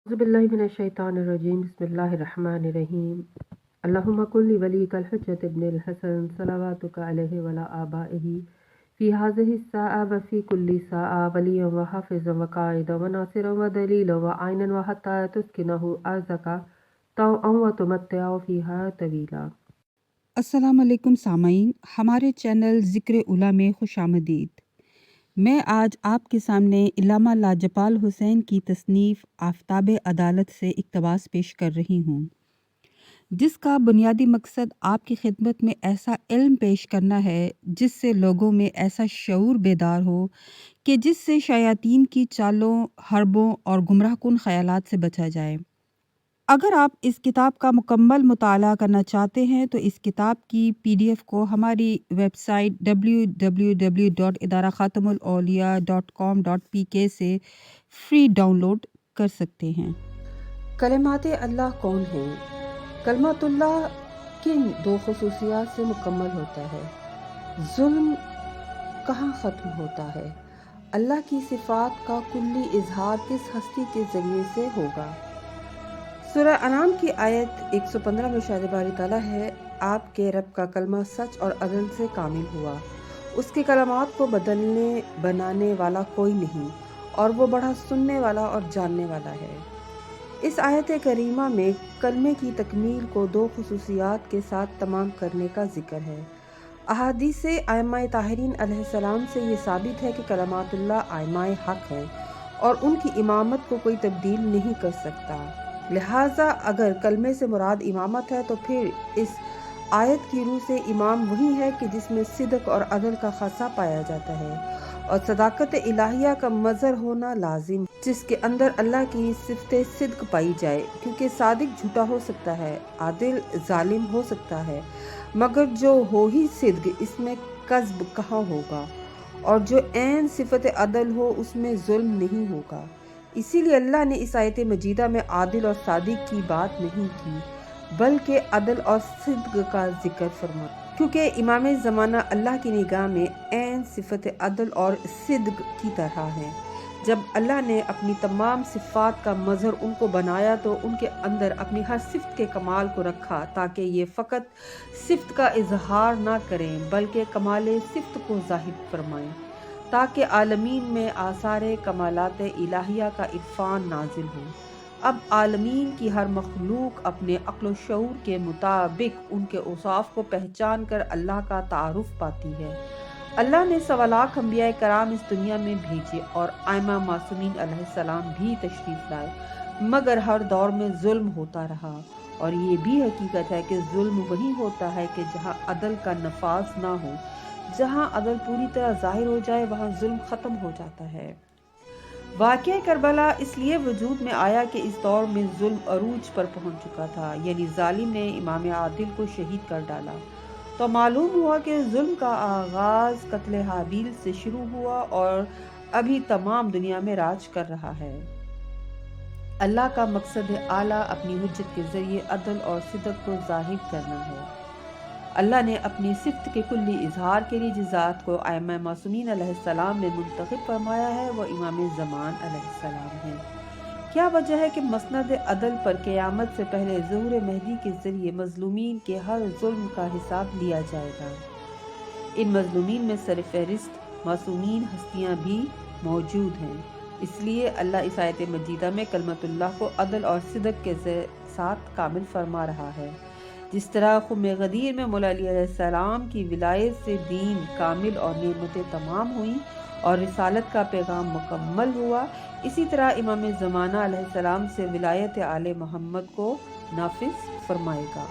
अज़ुबिल्लाहिमिनश्शैतानिर्रजीम बिस्मिल्लाहिर्रहमानिर्रहीम अल्लाहुम्मा कुल्ली वलीकल हुज्जत इब्निल हसन सलवातुका अलैहि वला आबाइही फ़ी हाज़िहि स्साअ व फ़ी कुल्ली साअ वलिय्यन व हाफ़िज़न व क़ाइदन व नासिरन व दलीलन व आइनन व हत्ता तुस्किनहु अर्ज़का तौअन व तुमत्तिअहु फ़ीहा तवीला। अस्सलाम वालेकुम सामाईन, हमारे चैनल ज़िक्र उला में खुशामदीद। मैं आज आपके सामने इल्लामा लाजपाल हुसैन की तसनीफ़ आफ़ताब अदालत से इक़्तिबास पेश कर रही हूँ, जिसका बुनियादी मकसद आपकी खिदमत में ऐसा इल्म पेश करना है जिससे लोगों में ऐसा शऊर बेदार हो कि जिससे शयातीन की चालों, हरबों और गुमराहकुन ख़यालात से बचा जाए। अगर आप इस किताब का मुकम्मल मुताला करना चाहते हैं तो इस किताब की PDF को हमारी वेबसाइट www.idarakhatamulauliya.com.pk से फ्री डाउनलोड कर सकते हैं। कलिमात अल्लाह कौन हैं? कलमातुल्लाह किन दो खुसूसियात से मुकम्मल होता है? जुल्म कहाँ ख़त्म होता है? अल्लाह की सिफ़ात का कुल्ली इजहार किस हस्ती के ज़रिए से होगा? सूरह अनाम की आयत 115 में शार बारी ताला है, आपके रब का कलमा सच और अदल से कामिल हुआ, उसके कलमात को बदलने बनाने वाला कोई नहीं और वो बड़ा सुनने वाला और जानने वाला है। इस आयत करीमा में कलमे की तकमील को दो खुसूसियात के साथ तमाम करने का जिक्र है। अहादीस आइम्मा ताहिरीन अलैहिस्सलाम से ये साबित है कि कलमातुल्लाह आइम्मा हक हैं और उनकी इमामत को कोई तब्दील नहीं कर सकता। लिहाजा अगर कलमे से मुराद इमामत है तो फिर इस आयत की रूह से इमाम वही है कि जिसमें सिदक और अदल का खासा पाया जाता है और सदाकत इलाहिया का मज़हर होना लाजिम, जिसके अंदर अल्लाह की सिफ़त सिद्क पाई जाए, क्योंकि सादिक झूठा हो सकता है, आदिल जालिम हो सकता है, मगर जो हो ही सिद्क इसमें कज़्ब कहाँ होगा, और जो ऐन सिफ़त अदल हो उसमें जुल्म नहीं होगा। इसीलिए अल्लाह ने इस आयत मजीदा में आदिल और सादिक की बात नहीं की, बल्कि अदल और सिद्क का जिक्र फरमाया, क्योंकि इमाम ज़माना अल्लाह की निगाह में ऐन सिफ़त अदल और सिद्क की तरह है। जब अल्लाह ने अपनी तमाम सिफ़ात का मज़हर उनको बनाया तो उनके अंदर अपनी हर सिफ़त के कमाल को रखा, ताकि ये फ़कत सिफ़त का इजहार ना करें बल्कि कमाल सिफ़त को ज़ाहिर फरमाएं, ताकि आलमीन में आसार कमालात इलाहिया का इरफान नाजिल हो। अब आलमीन की हर मखलूक अपने अक्ल व शऊर के मुताबिक उनके औसाफ को पहचान कर अल्लाह का तारुफ पाती है। अल्लाह ने सवा लाख अंबिया कराम इस दुनिया में भेजे और आइमा मासूमीन अलैहिस्सलाम भी तशरीफ़ लाए, मगर हर दौर में जुल्म होता रहा। और ये भी हकीकत है कि जुल्म वही होता है कि जहाँ अदल का नफाज ना हो। जहाँ अदल पूरी तरह जाहिर हो जाए वहाँ जुल्म ख़त्म हो जाता है। वाक़या करबला इसलिए वजूद में आया कि इस दौर में जुल्म अरूज पर पहुँच चुका था, यानी जालिम ने इमाम आदिल को शहीद कर डाला। तो मालूम हुआ कि जुल्म का आगाज़ कत्ल हाबील से शुरू हुआ और अभी तमाम दुनिया में राज कर रहा है। अल्लाह का मकसद आला अपनी हुज्जत के ज़रिए अदल और सिदक को ज़ाहिर करना है। अल्लाह ने अपनी सिफ़त के कुल्ली इजहार के लिए जिस ज़ात को आइम्मा मासूमीन अलैहिस्सलाम ने मुंतखब फरमाया है वह इमाम ज़मान अलैहिस्सलाम है। क्या वजह है कि मसनद अदल पर क़यामत से पहले ज़ुहूर मेहदी के ज़रिए मज़लूमीन के हर जुल्म का हिसाब लिया जाएगा। इन मज़लूमीन में सरफ़हरिस्त मासूमीन हस्तियाँ भी मौजूद हैं। इसलिए अल्लाह इस आयत मजीदा में कलमतुल्लाह को अदल और सिदक के साथ कामिल फरमा रहा है। जिस तरह ख़ुम गदीर में मौला अली अलैहिस्सलाम की विलायत से दीन कामिल और नेमतें तमाम हुई और रिसालत का पैगाम मुकम्मल हुआ, इसी तरह इमाम ज़माना अलैहिस्सलाम से विलायत आले मोहम्मद को नाफिज फरमाएगा।